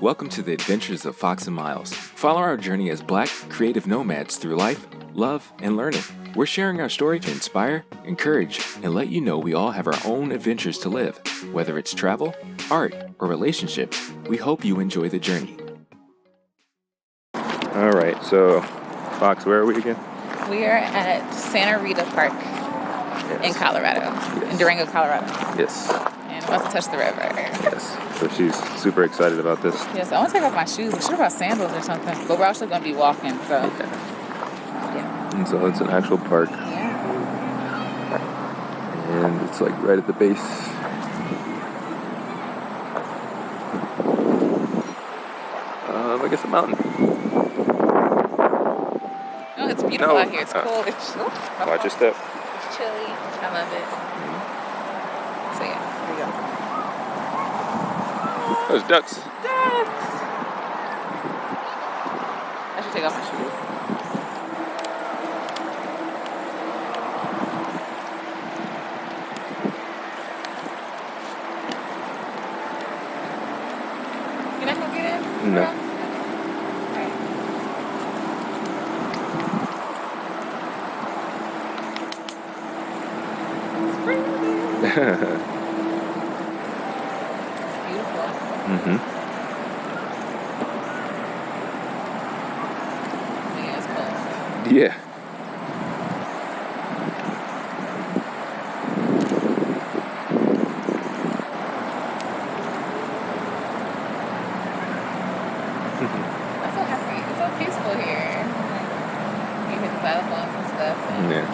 Welcome to the adventures of Fox and Miles. Follow our journey as Black creative nomads through life, love, and learning. We're sharing our story to inspire, encourage, and let you know we all have our own adventures to live. Whether it's travel, art, or relationships, we hope you enjoy the journey. All right, so Fox, where are we again? We are at Santa Rita Park in Colorado, in Durango, Colorado. Yes. And about to touch the river. Yes. So she's super excited about this. Yes, I want to take off my shoes. I should have brought sandals or something. But we're actually going to be walking, so. Okay. Yeah. And so it's an actual park. Yeah. And it's like right at the base. I guess a mountain. Oh, it's beautiful out here. It's cold. Watch your step. It's chilly. I love it. So yeah, here we go. Those ducks. Ducks! I should take off my shoes. You're not gonna get in? No. Beautiful. Mm-hmm. Yeah, it's cold. Yeah. I'm so happy. It's so peaceful here. You hit the xylophones and stuff. Yeah.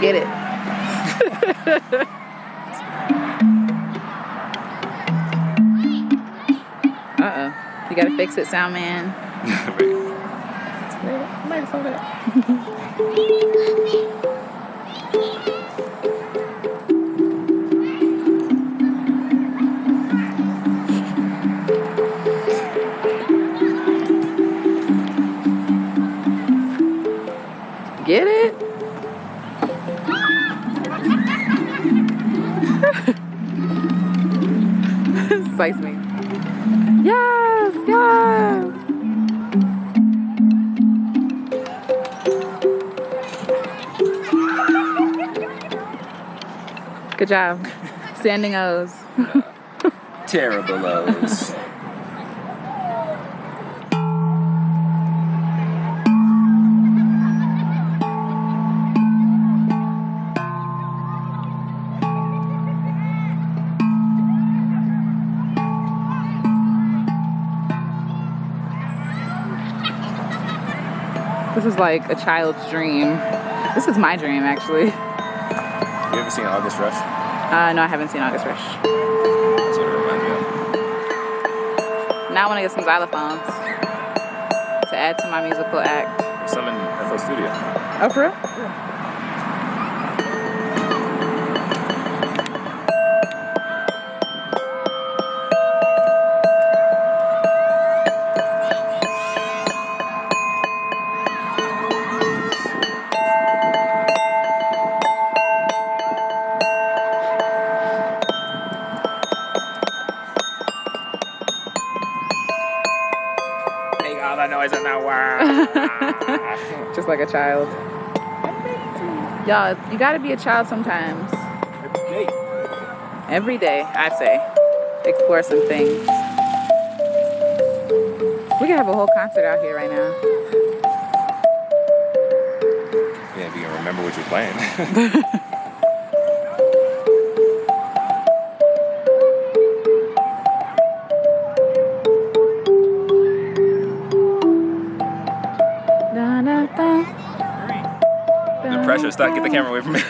Get it. Uh-oh. You gotta fix it, sound man. Might slow that. Get it? Excites me. Yes, yes. Good job. Standing O's. Terrible O's. This is like a child's dream. This is my dream, actually. You ever seen August Rush? No, I haven't seen August Rush. That's what it reminds me of. Now I want to get some xylophones to add to my musical act. There's some in FL Studio. Oh, for real? All the noise in the world. Just like a child. Y'all, you gotta be a child sometimes. Every day, I say. Explore some things. We could have a whole concert out here right now. Yeah, if you can remember what you're playing. Da, da, da. The pressure, stop, get the camera away from me.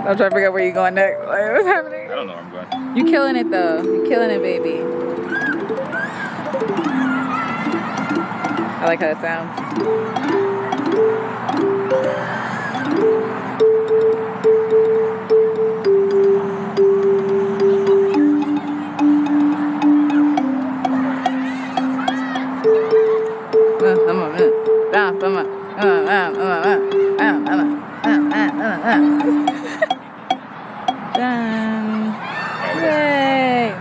I'm trying to figure out where you're going next. Like, what's happening? I don't know where I'm going. You killing it though. You killing it, baby. I like how it sounds. Done. Yay!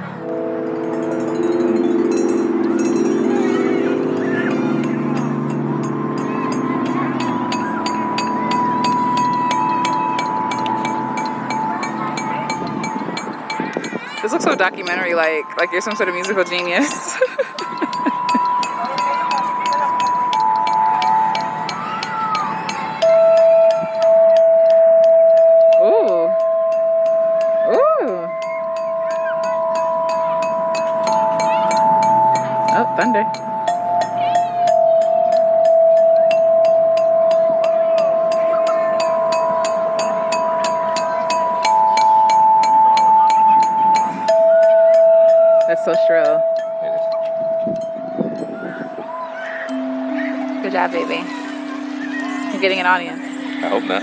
This looks so documentary-like you're some sort of musical genius. Ooh. Ooh. Oh, thunder. That's so shrill. Good job, baby. You're getting an audience. I hope not.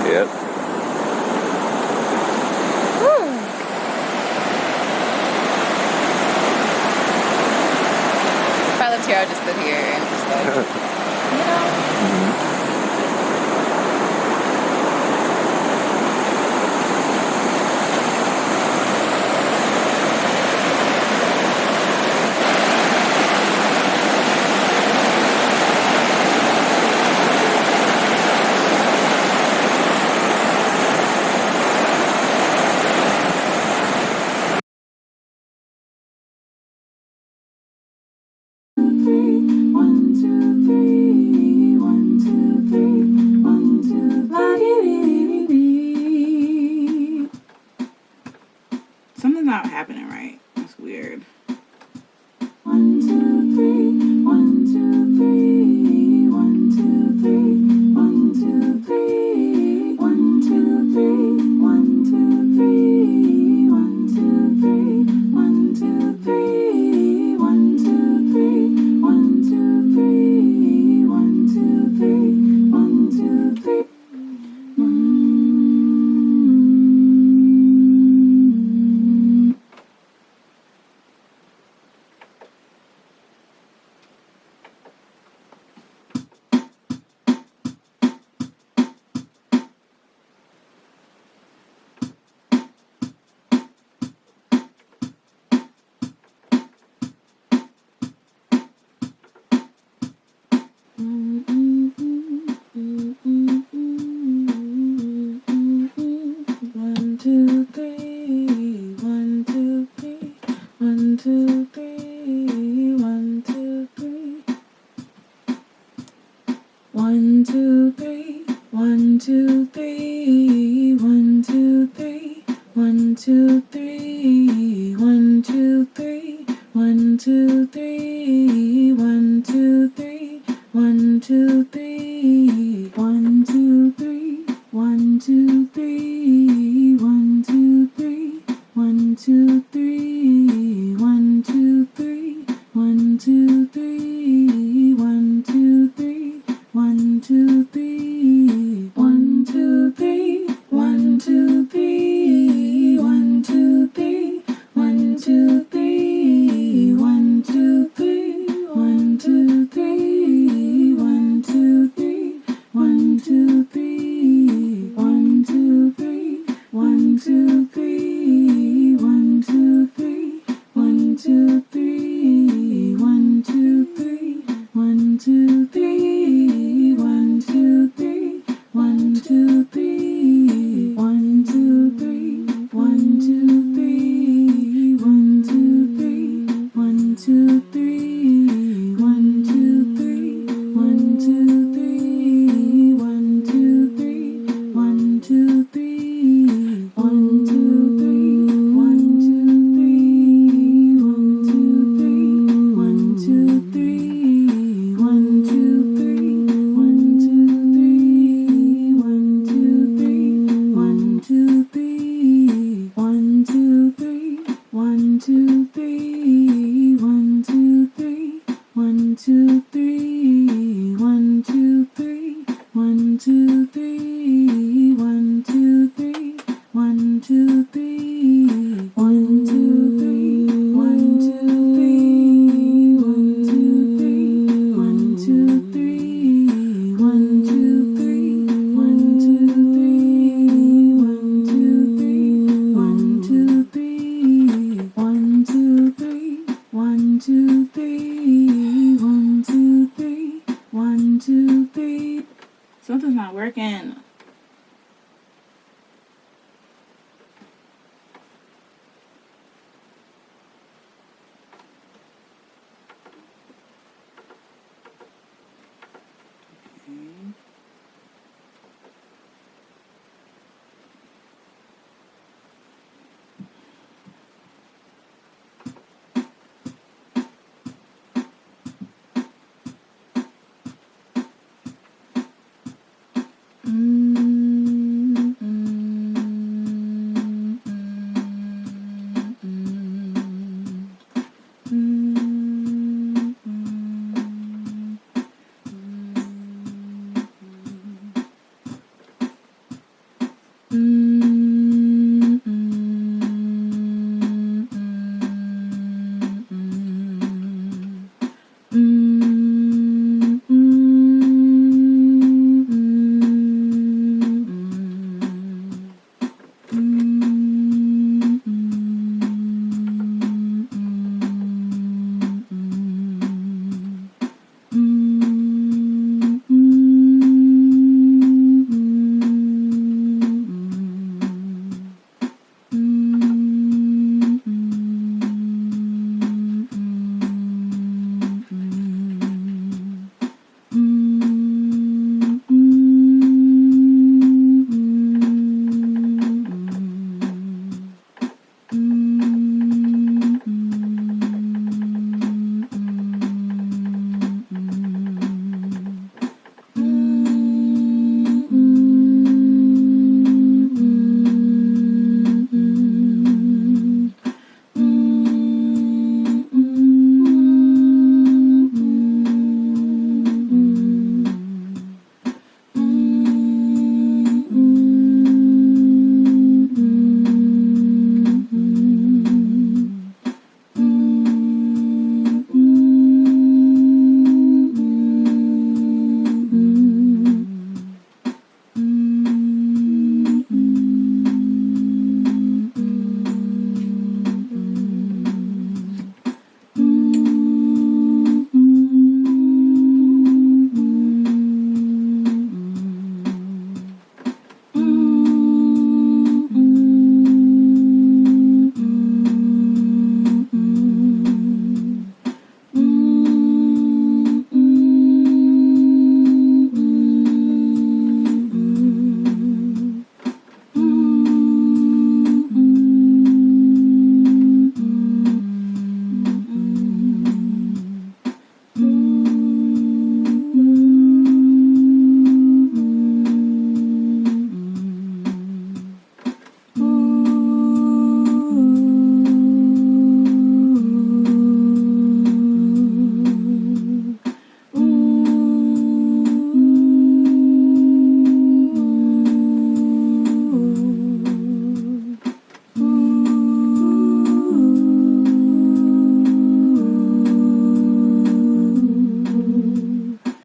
Yep. If I lived here, I'd just sit here and just like, you know. Something's not happening.